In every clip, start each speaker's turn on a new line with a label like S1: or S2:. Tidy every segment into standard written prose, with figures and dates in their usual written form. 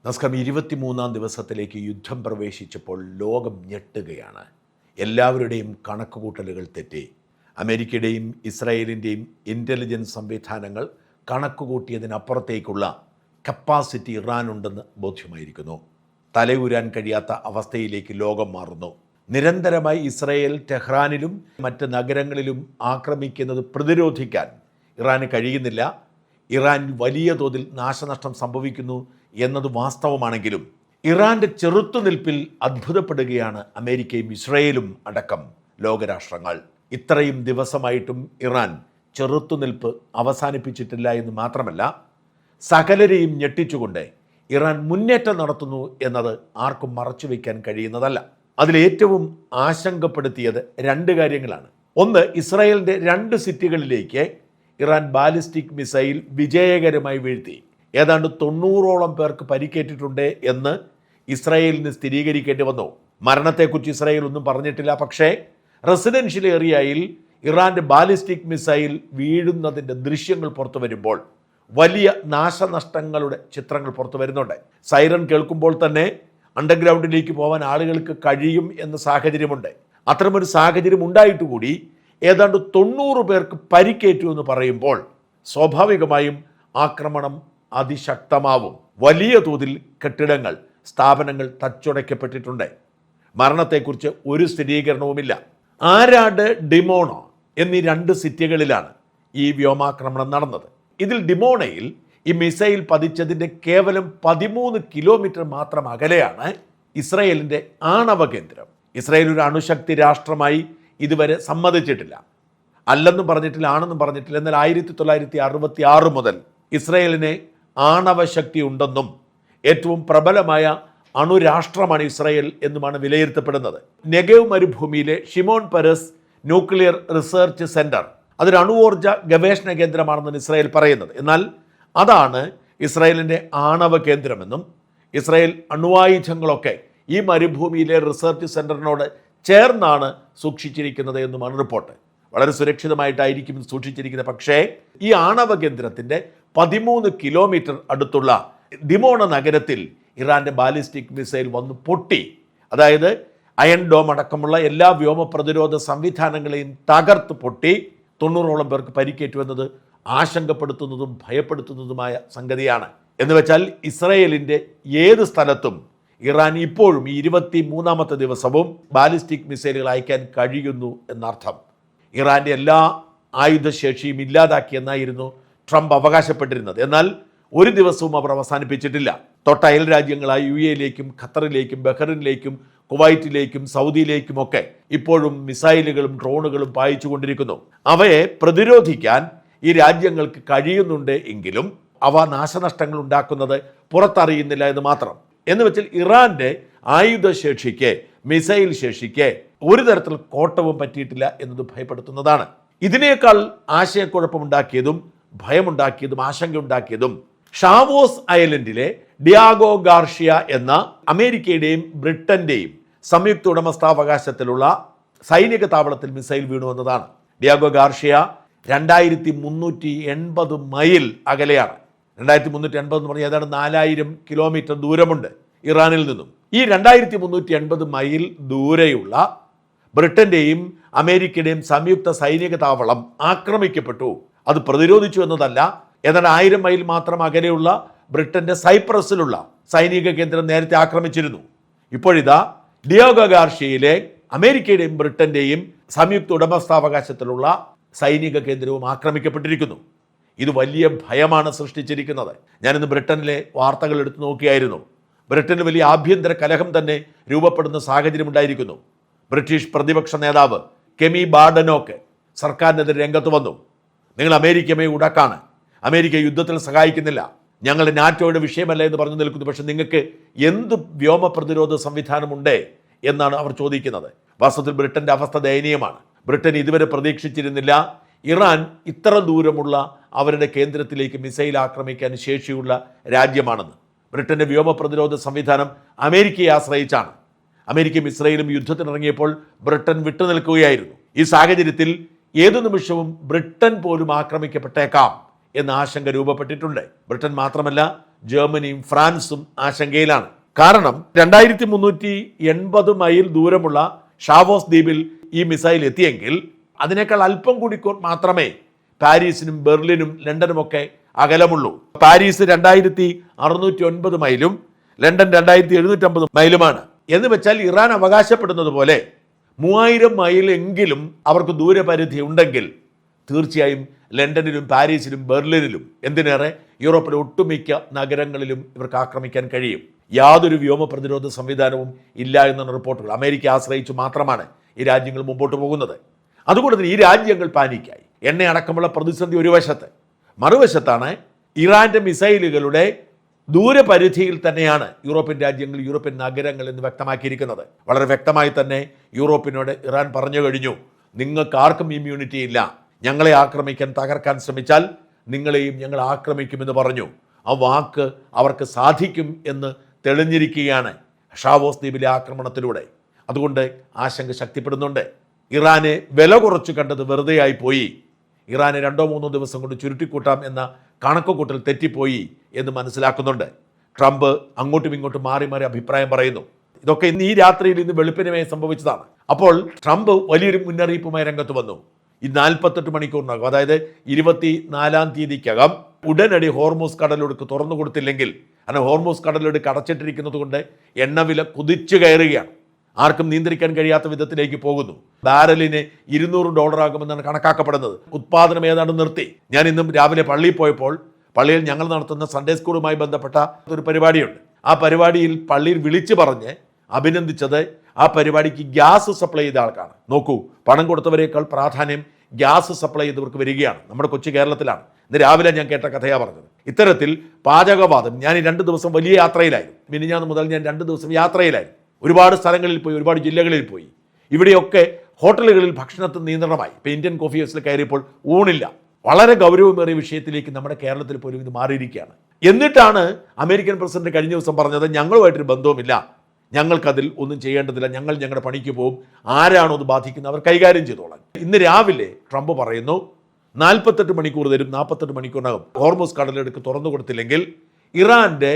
S1: നമസ്കാരം. 23-ാം ദിവസത്തിലേക്ക് യുദ്ധം പ്രവേശിച്ചപ്പോൾ ലോകം ഞെട്ടുകയാണ്. എല്ലാവരുടെയും കണക്കുകൂട്ടലുകൾ തെറ്റി. അമേരിക്കയുടെയും ഇസ്രായേലിൻ്റെയും ഇൻ്റലിജൻസ് സംവിധാനങ്ങൾ കണക്കുകൂട്ടിയതിനപ്പുറത്തേക്കുള്ള കപ്പാസിറ്റി ഇറാനുണ്ടെന്ന് ബോധ്യമായിരിക്കുന്നു. തലയൂരാൻ കഴിയാത്ത അവസ്ഥയിലേക്ക് ലോകം മാറുന്നു. നിരന്തരമായി ഇസ്രായേൽ ടെഹ്റാനിലും മറ്റ് നഗരങ്ങളിലും ആക്രമിക്കുന്നത് പ്രതിരോധിക്കാൻ ഇറാന് കഴിയുന്നില്ല. ഇറാൻ വലിയ തോതിൽ നാശനഷ്ടം സംഭവിക്കുന്നു എന്നത് വാസ്തവമാണെങ്കിലും ഇറാൻ്റെ ചെറുത്തുനിൽപ്പിൽ അത്ഭുതപ്പെടുകയാണ് അമേരിക്കയും ഇസ്രായേലും അടക്കം ലോകരാഷ്ട്രങ്ങൾ. ഇത്രയും ദിവസമായിട്ടും ഇറാൻ ചെറുത്തുനിൽപ്പ് അവസാനിപ്പിച്ചിട്ടില്ല എന്ന് മാത്രമല്ല, സകലരെയും ഞെട്ടിച്ചുകൊണ്ട് ഇറാൻ മുന്നേറ്റം നടത്തുന്നു എന്നത് ആർക്കും മറച്ചുവെക്കാൻ കഴിയുന്നതല്ല. അതിലേറ്റവും ആശങ്കപ്പെടുത്തിയത് രണ്ട് കാര്യങ്ങളാണ്. ഒന്ന്, ഇസ്രായേലിൻ്റെ 2 സിറ്റികളിലേക്ക് ഇറാൻ ബാലിസ്റ്റിക് മിസൈൽ വിജയകരമായി വീഴ്ത്തി. ഏതാണ്ട് 90ഓളം പേർക്ക് പരിക്കേറ്റിട്ടുണ്ട് എന്ന് ഇസ്രായേലിന് സ്ഥിരീകരിക്കേണ്ടി വന്നു. മരണത്തെക്കുറിച്ച് ഇസ്രായേൽ ഒന്നും പറഞ്ഞിട്ടില്ല. പക്ഷേ റെസിഡൻഷ്യൽ ഏരിയയിൽ ഇറാൻ്റെ ബാലിസ്റ്റിക് മിസൈൽ വീഴുന്നതിൻ്റെ ദൃശ്യങ്ങൾ പുറത്തു വരുമ്പോൾ വലിയ നാശനഷ്ടങ്ങളുടെ ചിത്രങ്ങൾ പുറത്തു വരുന്നുണ്ട്. സൈറൻ കേൾക്കുമ്പോൾ തന്നെ അണ്ടർഗ്രൗണ്ടിലേക്ക് പോകാൻ ആളുകൾക്ക് കഴിയും എന്ന സാഹചര്യമുണ്ട്. അത്തരമൊരു സാഹചര്യം ഉണ്ടായിട്ടുകൂടി ഏതാണ്ട് 90 പേർക്ക് പരിക്കേറ്റു എന്ന് പറയുമ്പോൾ സ്വാഭാവികമായും ആക്രമണം അതിശക്തമാവും. വലിയ തോതിൽ കെട്ടിടങ്ങൾ, സ്ഥാപനങ്ങൾ തച്ചുടയ്ക്കപ്പെട്ടിട്ടുണ്ട്. മരണത്തെക്കുറിച്ച് ഒരു സ്ഥിരീകരണവുമില്ല. ആരാഡ്, ഡിമോണ എന്നീ 2 സിറ്റികളിലാണ് ഈ വ്യോമാക്രമണം നടന്നത്. ഇതിൽ ഡിമോണയിൽ ഈ മിസൈൽ പതിച്ചതിൻ്റെ കേവലം 13 കിലോമീറ്റർ മാത്രം അകലെയാണ് ഇസ്രായേലിൻ്റെ ആണവ കേന്ദ്രം. ഇസ്രായേൽ ഒരു അണുശക്തി രാഷ്ട്രമായി ഇതുവരെ സമ്മതിച്ചിട്ടില്ല. അല്ലെന്നും പറഞ്ഞിട്ടില്ല, ആണെന്നും പറഞ്ഞിട്ടില്ല. എന്നാൽ 1966 മുതൽ ഇസ്രായേലിന് ആണവശക്തി ഉണ്ടെന്നും ഏറ്റവും പ്രബലമായ അണുരാഷ്ട്രമാണ് ഇസ്രായേൽ എന്നുമാണ് വിലയിരുത്തപ്പെടുന്നത്. നെഗവ് മരുഭൂമിയിലെ Shimon Perez nuclear research centre അതൊരു അണുവോർജ ഗവേഷണ കേന്ദ്രമാണെന്നാണ് ഇസ്രായേൽ പറയുന്നത്. എന്നാൽ അതാണ് ഇസ്രായേലിൻ്റെ ആണവ കേന്ദ്രമെന്നും ഇസ്രായേൽ അണുവായുധങ്ങളൊക്കെ ഈ മരുഭൂമിയിലെ റിസർച്ച് സെൻറ്ററിനോട് ചേർന്നാണ് സൂക്ഷിച്ചിരിക്കുന്നത് എന്നുമാണ് റിപ്പോർട്ട്. വളരെ സുരക്ഷിതമായിട്ടായിരിക്കും സൂക്ഷിച്ചിരിക്കുന്നത്. പക്ഷേ ഈ ആണവ കേന്ദ്രത്തിൻ്റെ 13 കിലോമീറ്റർ അടുത്തുള്ള ഡിമോണ നഗരത്തിൽ ഇറാൻ്റെ ബാലിസ്റ്റിക് മിസൈൽ വന്ന് പൊട്ടി. അതായത് അയൺ ഡോം അടക്കമുള്ള എല്ലാ വ്യോമ പ്രതിരോധ സംവിധാനങ്ങളെയും തകർത്ത് പൊട്ടി. 90ഓളം പേർക്ക് പരിക്കേറ്റു എന്നത് ആശങ്കപ്പെടുത്തുന്നതും ഭയപ്പെടുത്തുന്നതുമായ സംഗതിയാണ്. എന്ന് വെച്ചാൽ ഇസ്രായേലിൻ്റെ ഏത് സ്ഥലത്തും ഇറാൻ ഇപ്പോഴും ഈ 23-ാമത്തെ ദിവസവും ബാലിസ്റ്റിക് മിസൈലുകൾ അയക്കാൻ കഴിയുന്നു എന്നർത്ഥം. ഇറാൻ്റെ എല്ലാ ആയുധശേഷിയും ഇല്ലാതാക്കിയെന്നായിരുന്നു ട്രംപ് അവകാശപ്പെട്ടിരുന്നത്. എന്നാൽ ഒരു ദിവസവും അവർ അവസാനിപ്പിച്ചിട്ടില്ല. തൊട്ട അയൽ രാജ്യങ്ങളായ UAE-യിലേക്കും ഖത്തറിലേക്കും ബഹ്റിനിലേക്കും കുവൈറ്റിലേക്കും സൗദിയിലേക്കുമൊക്കെ ഇപ്പോഴും മിസൈലുകളും ഡ്രോണുകളും പായിച്ചുകൊണ്ടിരിക്കുന്നു. അവയെ പ്രതിരോധിക്കാൻ ഈ രാജ്യങ്ങൾക്ക് കഴിയുന്നുണ്ട് എങ്കിലും അവ നാശനഷ്ടങ്ങൾ ഉണ്ടാക്കുന്നത് പുറത്തറിയുന്നില്ല എന്ന് മാത്രം. എന്ന് വെച്ചാൽ ഇറാൻ്റെ ആയുധശേഷിക്ക്, മിസൈൽ ശേഷിക്ക് ഒരു തരത്തിൽ കോട്ടവും പറ്റിയിട്ടില്ല എന്നത് ഭയപ്പെടുത്തുന്നതാണ്. ഇതിനേക്കാൾ ആശയക്കുഴപ്പമുണ്ടാക്കിയതും ഭയമുണ്ടാക്കിയതും ആശങ്കയുണ്ടാക്കിയതും ഷാവോസ് ഐലൻഡിലെ ഡിയാഗോ ഗാർഷ്യ എന്ന അമേരിക്കയുടെയും ബ്രിട്ടൻ്റെയും സംയുക്ത ഉടമസ്ഥാവകാശത്തിലുള്ള സൈനിക താവളത്തിൽ മിസൈൽ വീണു എന്നതാണ്. ഡിയാഗോ ഗാർഷ്യ 2380 മൈൽ അകലെയാണ്. 2380 എന്ന് പറഞ്ഞാൽ ഏതാണ്ട് 4000 കിലോമീറ്റർ ദൂരമുണ്ട് ഇറാനിൽ നിന്നും. ഈ 2380 മൈൽ ദൂരെയുള്ള ബ്രിട്ടൻ്റെയും അമേരിക്കയുടെയും സംയുക്ത സൈനിക താവളം ആക്രമിക്കപ്പെട്ടു. അത് പ്രതിരോധിച്ചു എന്നതല്ല, ഏതാണ്ട് 1000 മൈൽ മാത്രം അകലെയുള്ള ബ്രിട്ടൻ്റെ സൈപ്രസിലുള്ള സൈനിക കേന്ദ്രം നേരത്തെ ആക്രമിച്ചിരുന്നു. ഇപ്പോഴിതാ ഡിയാഗോ ഗാർഷ്യയിലെ അമേരിക്കയുടെയും ബ്രിട്ടൻ്റെയും സംയുക്ത ഉടമസ്ഥാവകാശത്തിലുള്ള സൈനിക കേന്ദ്രവും ആക്രമിക്കപ്പെട്ടിരിക്കുന്നു. ഇത് വലിയ ഭയമാണ് സൃഷ്ടിച്ചിരിക്കുന്നത്. ഞാനിന്ന് ബ്രിട്ടനിലെ വാർത്തകൾ എടുത്തു നോക്കിയായിരുന്നു. ബ്രിട്ടന് വലിയ ആഭ്യന്തര കലഹം തന്നെ രൂപപ്പെടുന്ന സാഹചര്യമുണ്ടായിരിക്കുന്നു. ബ്രിട്ടീഷ് പ്രതിപക്ഷ നേതാവ് കെമി ബാർഡനോക്ക് സർക്കാരിനെതിരെ രംഗത്ത് വന്നു. നിങ്ങൾ അമേരിക്കയെ ഉടക്കാണ്, അമേരിക്ക യുദ്ധത്തിൽ സഹായിക്കുന്നില്ല, ഞങ്ങളുടെ നാറ്റോയുടെ വിഷയമല്ല എന്ന് പറഞ്ഞു നിൽക്കുന്നു. പക്ഷെ നിങ്ങൾക്ക് എന്ത് വ്യോമ പ്രതിരോധ സംവിധാനമുണ്ട് എന്നാണ് അവർ ചോദിക്കുന്നത്. വാസ്തവത്തിൽ ബ്രിട്ടൻ്റെ അവസ്ഥ ദയനീയമാണ്. ബ്രിട്ടൻ ഇതുവരെ പ്രതീക്ഷിച്ചിരുന്നില്ല ഇറാൻ ഇത്ര ദൂരമുള്ള അവരുടെ കേന്ദ്രത്തിലേക്ക് മിസൈൽ ആക്രമിക്കാൻ ശേഷിയുള്ള രാജ്യമാണെന്ന്. ബ്രിട്ടൻ്റെ വ്യോമ പ്രതിരോധ സംവിധാനം അമേരിക്കയെ ആശ്രയിച്ചാണ്. അമേരിക്കയും ഇസ്രായേലും യുദ്ധത്തിനിറങ്ങിയപ്പോൾ ബ്രിട്ടൻ വിട്ടുനിൽക്കുകയായിരുന്നു. ഈ സാഹചര്യത്തിൽ ഏതു നിമിഷവും ബ്രിട്ടൻ പോലും ആക്രമിക്കപ്പെട്ടേക്കാം എന്ന ആശങ്ക രൂപപ്പെട്ടിട്ടുണ്ട്. ബ്രിട്ടൻ മാത്രമല്ല, ജർമ്മനിയും ഫ്രാൻസും ആശങ്കയിലാണ്. കാരണം 2380 മൈൽ ദൂരമുള്ള ഷാവോസ് ദ്വീപിൽ ഈ മിസൈൽ എത്തിയെങ്കിൽ അതിനേക്കാൾ അല്പം കൂടി മാത്രമേ പാരീസിനും ബെർലിനും ലണ്ടനുമൊക്കെ അകലമുള്ളൂ. Paris 2609 മൈലും London 2750 മൈലുമാണ്. എന്ന് വെച്ചാൽ ഇറാൻ അവകാശപ്പെടുന്നത് പോലെ 3000 മൈൽ എങ്കിലും അവർക്ക് ദൂരപരിധി ഉണ്ടെങ്കിൽ തീർച്ചയായും ലണ്ടനിലും പാരീസിലും ബെർലിനിലും എന്തിനേറെ യൂറോപ്പിലെ ഒട്ടുമിക്ക നഗരങ്ങളിലും ഇവർക്ക് ആക്രമിക്കാൻ കഴിയും. യാതൊരു വ്യോമ പ്രതിരോധ സംവിധാനവും ഇല്ല എന്നാണ് റിപ്പോർട്ടുകൾ. അമേരിക്ക ആശ്രയിച്ച് മാത്രമാണ് ഈ രാജ്യങ്ങൾ മുമ്പോട്ട് പോകുന്നത്. അതുകൊണ്ട് തന്നെ ഈ രാജ്യങ്ങൾ പാനിക്കായി. എണ്ണ അടക്കമുള്ള പ്രതിസന്ധി ഒരു വശത്ത്, മറുവശത്താണ് ഇറാന്റെ മിസൈലുകളുടെ ദൂരപരിധിയിൽ തന്നെയാണ് യൂറോപ്യൻ രാജ്യങ്ങൾ, യൂറോപ്യൻ നഗരങ്ങൾ എന്ന് വ്യക്തമാക്കിയിരിക്കുന്നത്. വളരെ വ്യക്തമായി തന്നെ യൂറോപ്പിനോട് ഇറാൻ പറഞ്ഞു കഴിഞ്ഞു, നിങ്ങൾക്ക് ആർക്കും ഇമ്മ്യൂണിറ്റി ഇല്ല, ഞങ്ങളെ ആക്രമിക്കാൻ, തകർക്കാൻ ശ്രമിച്ചാൽ നിങ്ങളെയും ഞങ്ങൾ ആക്രമിക്കുമെന്ന് പറഞ്ഞു. ആ വാക്ക് അവർക്ക് സാധിക്കും എന്ന് തെളിഞ്ഞിരിക്കുകയാണ് ഷാവോസ് ദ്വീപിലെ ആക്രമണത്തിലൂടെ. അതുകൊണ്ട് ആശങ്ക ശക്തിപ്പെടുന്നുണ്ട്. ഇറാനെ വില കുറച്ച് കണ്ടത് വെറുതെയായി പോയി. ഇറാനെ 2-3 ദിവസം കൊണ്ട് ചുരുട്ടിക്കൂട്ടാം എന്ന കണക്കുകൂട്ടൽ തെറ്റിപ്പോയി എന്ന് മനസ്സിലാക്കുന്നുണ്ട്. ട്രംപ് അങ്ങോട്ടും ഇങ്ങോട്ടും മാറി മാറി അഭിപ്രായം പറയുന്നു. ഇതൊക്കെ ഇന്ന് ഈ രാത്രിയിൽ ഇന്ന് വെളുപ്പിനുമേ സംഭവിച്ചതാണ്. അപ്പോൾ ട്രംപ് വലിയൊരു മുന്നറിയിപ്പുമായി രംഗത്ത് വന്നു. ഈ 48 മണിക്കൂറിനകം, അതായത് 24-ാം തീയതിക്കകം ഉടനടി ഹോർമൂസ് കടലിടുക്ക് തുറന്നു കൊടുത്തില്ലെങ്കിൽ, കാരണം ഹോർമൂസ് കടലിടുക്ക് അടച്ചിട്ടിരിക്കുന്നത് കൊണ്ട് എണ്ണവില കുതിച്ചു കയറുകയാണ്. ആർക്കും നിയന്ത്രിക്കാൻ കഴിയാത്ത വിധത്തിലേക്ക് പോകുന്നു. ബാരലിന് $200 ആകുമെന്നാണ് കണക്കാക്കപ്പെടുന്നത്. ഉത്പാദനം ഏതാണ്ട് നിർത്തി. ഞാൻ ഇന്നും രാവിലെ പള്ളിയിൽ പോയപ്പോൾ പള്ളിയിൽ ഞങ്ങൾ നടത്തുന്ന സൺഡേ സ്കൂളുമായി ബന്ധപ്പെട്ട ഒരു പരിപാടിയുണ്ട്. ആ പരിപാടിയിൽ പള്ളിയിൽ വിളിച്ചു പറഞ്ഞ് അഭിനന്ദിച്ചത് ആ പരിപാടിക്ക് ഗ്യാസ് സപ്ലൈ ചെയ്ത ആൾക്കാണ്. നോക്കൂ, പണം കൊടുത്തവരേക്കാൾ പ്രാധാന്യം ഗ്യാസ് സപ്ലൈ ചെയ്തവർക്ക് വരികയാണ്. നമ്മുടെ കൊച്ചു കേരളത്തിലാണ്. ഇന്ന് രാവിലെ ഞാൻ കേട്ട കഥയാണ് പറഞ്ഞത്. ഇത്തരത്തിൽ പാചകവാദം, ഞാൻ ഈ 2 ദിവസം വലിയ യാത്രയിലായിരുന്നു. മിനിഞ്ഞാന്ന് മുതൽ ഞാൻ 2 ദിവസം യാത്രയിലായിരുന്നു. ഒരുപാട് സ്ഥലങ്ങളിൽ പോയി, ഒരുപാട് ജില്ലകളിൽ പോയി. ഇവിടെയൊക്കെ ഹോട്ടലുകളിൽ ഭക്ഷണത്തിന് നിയന്ത്രണമായി. ഇപ്പോൾ ഇന്ത്യൻ കോഫി ഹൗസിൽ കയറിയപ്പോൾ ഊണില്ല. വളരെ ഗൗരവമേറിയ വിഷയത്തിലേക്ക് നമ്മുടെ കേരളത്തിൽ പോലും ഇത് മാറിയിരിക്കുകയാണ്. എന്നിട്ടാണ് അമേരിക്കൻ പ്രസിഡന്റ് കഴിഞ്ഞ ദിവസം പറഞ്ഞത്, ഞങ്ങളുമായിട്ടൊരു ബന്ധവുമില്ല, ഞങ്ങൾക്കതിൽ ഒന്നും ചെയ്യേണ്ടതില്ല, ഞങ്ങൾ ഞങ്ങളുടെ പണിക്ക് പോകും, ആരാണോ അത് ബാധിക്കുന്നത് അവർ കൈകാര്യം ചെയ്തോളാം. ഇന്ന് രാവിലെ ട്രംപ് പറയുന്നു 48 മണിക്കൂർ തരും, 48 മണിക്കൂറിനകം ഹോർമൂസ് കടലിടുക്ക് തുറന്നു കൊടുത്തില്ലെങ്കിൽ ഇറാന്റെ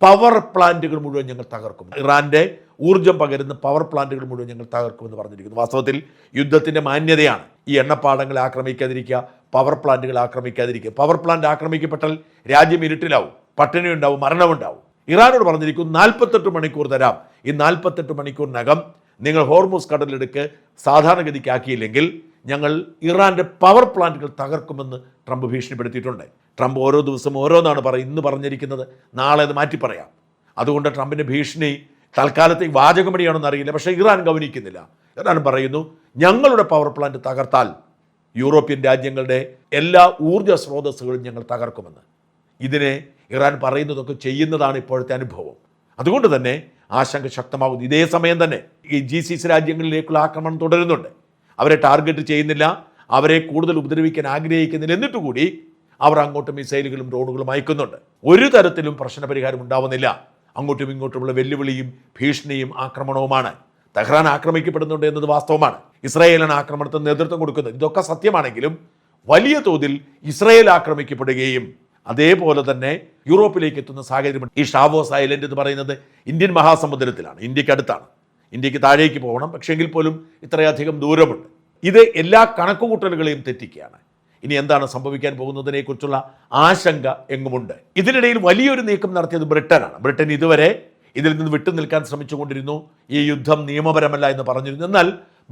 S1: പവർ പ്ലാന്റുകൾ മുഴുവൻ ഞങ്ങൾ തകർക്കും, ഇറാന്റെ ഊർജ്ജം പകരുന്ന പവർ പ്ലാന്റുകൾ മുഴുവൻ ഞങ്ങൾ തകർക്കുമെന്ന് പറഞ്ഞിരിക്കുന്നു. വാസ്തവത്തിൽ യുദ്ധത്തിന്റെ മാന്യതയാണ് ഈ എണ്ണപ്പാടങ്ങളെ ആക്രമിക്കാതിരിക്കുക, പവർ പ്ലാന്റുകൾ ആക്രമിക്കാതിരിക്കുക. പവർ പ്ലാന്റ് ആക്രമിക്കപ്പെട്ടാൽ രാജ്യം ഇരുട്ടിലാവും, പട്ടിണി ഉണ്ടാവും, മരണമുണ്ടാവും. ഇറാനോട് പറഞ്ഞിരിക്കും 48 മണിക്കൂർ തരാം, ഈ 48 മണിക്കൂറിനകം നിങ്ങൾ ഹോർമൂസ് കടലിടുക്ക് സാധാരണഗതിക്കാക്കിയില്ലെങ്കിൽ ഞങ്ങൾ ഇറാന്റെ പവർ പ്ലാന്റുകൾ തകർക്കുമെന്ന് ട്രംപ് ഭീഷണിപ്പെടുത്തിയിട്ടുണ്ട്. ട്രംപ് ഓരോ ദിവസം ഓരോന്നാണ് ഇന്ന് പറഞ്ഞിരിക്കുന്നത്, നാളെ അത് മാറ്റി പറയാം. അതുകൊണ്ട് ട്രംപിന്റെ ഭീഷണി തൽക്കാലത്തേക്ക് വാചകമടിയാണെന്ന് അറിയില്ല, പക്ഷേ ഇറാൻ ഗൗനിക്കുന്നില്ല. ഇറാൻ പറയുന്നു, ഞങ്ങളുടെ പവർ പ്ലാന്റ് തകർത്താൽ യൂറോപ്യൻ രാജ്യങ്ങളുടെ എല്ലാ ഊർജ്ജ സ്രോതസ്സുകളും ഞങ്ങൾ തകർക്കുമെന്ന്. ഇതിനെ ഇറാൻ പറയുന്നതൊക്കെ ചെയ്യുന്നതാണ് ഇപ്പോഴത്തെ അനുഭവം. അതുകൊണ്ട് തന്നെ ആശങ്ക ശക്തമാകുന്നു. ഇതേ സമയം തന്നെ ഈ GCC രാജ്യങ്ങളിലേക്കുള്ള ആക്രമണം തുടരുന്നുണ്ട്. അവരെ ടാർഗറ്റ് ചെയ്യുന്നില്ല, അവരെ കൂടുതൽ ഉപദ്രവിക്കാൻ ആഗ്രഹിക്കുന്നില്ല. എന്നിട്ടുകൂടി അവർ അങ്ങോട്ട് മിസൈലുകളും ഡ്രോണുകളും അയക്കുന്നുണ്ട്. ഒരു തരത്തിലും പ്രശ്നപരിഹാരം ഉണ്ടാവുന്നില്ല. അങ്ങോട്ടും ഇങ്ങോട്ടുമുള്ള വെല്ലുവിളിയും ഭീഷണിയും ആക്രമണവുമാണ്. തെഹ്റാൻ ആക്രമിക്കപ്പെടുന്നുണ്ട് എന്നത് വാസ്തവമാണ്. ഇസ്രായേലാണ് ആക്രമണത്തിന് നേതൃത്വം കൊടുക്കുന്നത്. ഇതൊക്കെ സത്യമാണെങ്കിലും വലിയ തോതിൽ ഇസ്രായേൽ ആക്രമിക്കപ്പെടുകയും അതേപോലെ തന്നെ യൂറോപ്പിലേക്ക് എത്തുന്ന സാഹചര്യം. ഈ ഷാവോസ് ഐലൻഡ് എന്ന് പറയുന്നത് ഇന്ത്യൻ മഹാസമുദ്രത്തിലാണ്, ഇന്ത്യക്ക് അടുത്താണ്. ഇന്ത്യക്ക് താഴേക്ക് പോകണം, പക്ഷെങ്കിൽ പോലും ഇത്രയധികം ദൂരമുണ്ട്. ഇത് എല്ലാ കണക്കുകൂട്ടലുകളെയും തെറ്റിക്കുകയാണ്. ഇനി എന്താണ് സംഭവിക്കാൻ പോകുന്നതിനെ കുറിച്ചുള്ള ആശങ്ക എങ്ങുമുണ്ട്. ഇതിനിടയിൽ വലിയൊരു നീക്കം നടത്തിയത് ബ്രിട്ടനാണ്. ബ്രിട്ടൻ ഇതുവരെ ഇതിൽ നിന്ന് വിട്ടുനിൽക്കാൻ ശ്രമിച്ചുകൊണ്ടിരുന്നു. ഈ യുദ്ധം നിയമപരമല്ല എന്ന് പറഞ്ഞിരുന്നു. എന്നാൽ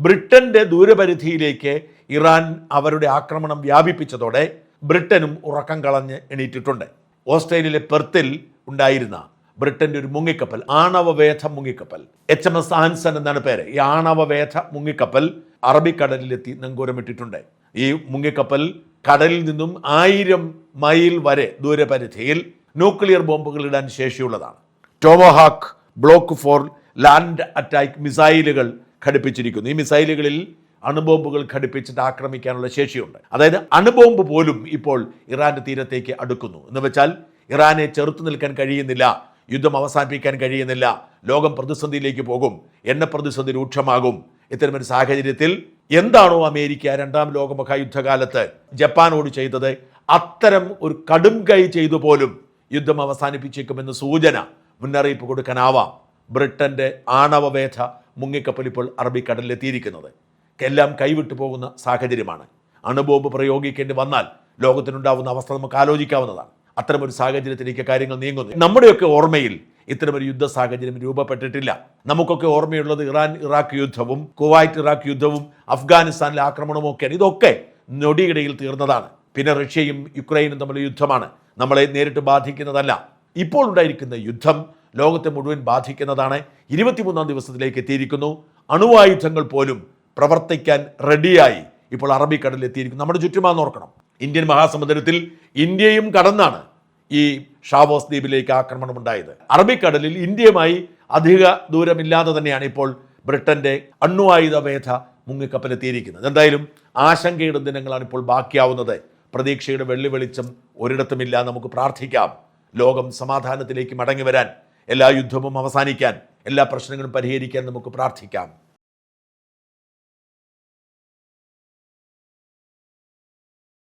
S1: ബ്രിട്ടന്റെ ദൂരപരിധിയിലേക്ക് ഇറാൻ അവരുടെ ആക്രമണം വ്യാപിപ്പിച്ചതോടെ ബ്രിട്ടനും ഉറക്കം കളഞ്ഞ് എണീറ്റിട്ടുണ്ട്. ഓസ്ട്രേലിയയിലെ പെർത്തിൽ ഉണ്ടായിരുന്ന ബ്രിട്ടന്റെ ഒരു മുങ്ങിക്കപ്പൽ, ആണവവേധ മുങ്ങിക്കപ്പൽ, HMS ആൻസൺ എന്നാണ് പേര്. ഈ ആണവവേധ മുങ്ങിക്കപ്പൽ അറബിക്കടലിലെത്തി നങ്കൂരമിട്ടിട്ടുണ്ട്. ഈ മുങ്ങിക്കപ്പൽ കടലിൽ നിന്നും 1000 മൈൽ വരെ ദൂരപരിധിയിൽ ന്യൂക്ലിയർ ബോംബുകൾ ഇടാൻ ശേഷിയുള്ളതാണ്. ടോമഹാക്ക് ബ്ലോക്ക് 4 ലാൻഡ് അറ്റാക്ക് മിസൈലുകൾ ഘടിപ്പിച്ചിരിക്കുന്നു. ഈ മിസൈലുകളിൽ അണുബോംബുകൾ ഘടിപ്പിച്ചിട്ട് ആക്രമിക്കാനുള്ള ശേഷിയുണ്ട്. അതായത് അണുബോംബ് പോലും ഇപ്പോൾ ഇറാന്റെ തീരത്തേക്ക് അടുക്കുന്നു. എന്ന് വെച്ചാൽ ഇറാനെ ചെറുത്തു നിൽക്കാൻ കഴിയുന്നില്ല, യുദ്ധം അവസാനിപ്പിക്കാൻ കഴിയുന്നില്ല, ലോകം പ്രതിസന്ധിയിലേക്ക് പോകും, എണ്ണ പ്രതിസന്ധി രൂക്ഷമാകും. ഇത്തരമൊരു സാഹചര്യത്തിൽ എന്താണോ അമേരിക്ക 2ാം ലോകമഹായുദ്ധകാലത്ത് ജപ്പാനോട് ചെയ്തത്, അത്തരം ഒരു കടും കൈ ചെയ്തു പോലും യുദ്ധം അവസാനിപ്പിച്ചേക്കുമെന്ന് സൂചന, മുന്നറിയിപ്പ് കൊടുക്കാനാവാം ബ്രിട്ടൻ്റെ ആണവവേധ മുങ്ങിക്കപ്പൽ ഇപ്പോൾ അറബിക്കടലിലെത്തിയിരിക്കുന്നത്. എല്ലാം കൈവിട്ടു പോകുന്ന സാഹചര്യമാണ്. അണുബോംബ് പ്രയോഗിക്കേണ്ടി വന്നാൽ ലോകത്തിനുണ്ടാവുന്ന അവസ്ഥ നമുക്ക് ആലോചിക്കാവുന്നതാണ്. അത്തരമൊരു സാഹചര്യത്തിലേക്ക് കാര്യങ്ങൾ നീങ്ങുന്നു. നമ്മുടെയൊക്കെ ഓർമ്മയിൽ ഇത്തരമൊരു യുദ്ധ സാഹചര്യം രൂപപ്പെട്ടിട്ടില്ല. നമുക്കൊക്കെ ഓർമ്മയുള്ളത് ഇറാൻ ഇറാഖ് യുദ്ധവും കുവൈറ്റ് ഇറാഖ് യുദ്ധവും അഫ്ഗാനിസ്ഥാനിലെ ആക്രമണവും ഒക്കെയാണ്. ഇതൊക്കെ നൊടിയിടയിൽ തീർന്നതാണ്. പിന്നെ റഷ്യയും യുക്രൈനും തമ്മിലുള്ള യുദ്ധമാണ്, നമ്മളെ നേരിട്ട് ബാധിക്കുന്നതല്ല. ഇപ്പോൾ ഉണ്ടായിരിക്കുന്ന യുദ്ധം ലോകത്തെ മുഴുവൻ ബാധിക്കുന്നതാണ്. 23-ാം ദിവസത്തിലേക്ക് എത്തിയിരിക്കുന്നു. അണുവായുധങ്ങൾ പോലും പ്രവർത്തിക്കാൻ റെഡിയായി ഇപ്പോൾ അറബിക്കടലിൽ എത്തിയിരിക്കുന്നു. നമ്മുടെ ചുറ്റുമാന്ന് ഓർക്കണം, ഇന്ത്യൻ മഹാസമുദ്രത്തിൽ ഇന്ത്യയും കടന്നാണ് ഈ ഷാവോസ് ദ്വീപിലേക്ക് ആക്രമണം ഉണ്ടായത്. അറബിക്കടലിൽ ഇന്ത്യയുമായി അധിക ദൂരമില്ലാതെ തന്നെയാണ് ഇപ്പോൾ ബ്രിട്ടന്റെ അണ്വായുധ വേധ മുങ്ങിക്കപ്പലെത്തിയിരിക്കുന്നത്. എന്തായാലും ആശങ്കയുടെ ദിനങ്ങളാണ് ഇപ്പോൾ ബാക്കിയാവുന്നത്. പ്രതീക്ഷയുടെ വെള്ളി വെളിച്ചം ഒരിടത്തുമില്ല. നമുക്ക് പ്രാർത്ഥിക്കാം ലോകം സമാധാനത്തിലേക്ക് മടങ്ങി വരാൻ, എല്ലാ യുദ്ധവും അവസാനിക്കാൻ, എല്ലാ പ്രശ്നങ്ങളും പരിഹരിക്കാൻ നമുക്ക് പ്രാർത്ഥിക്കാം.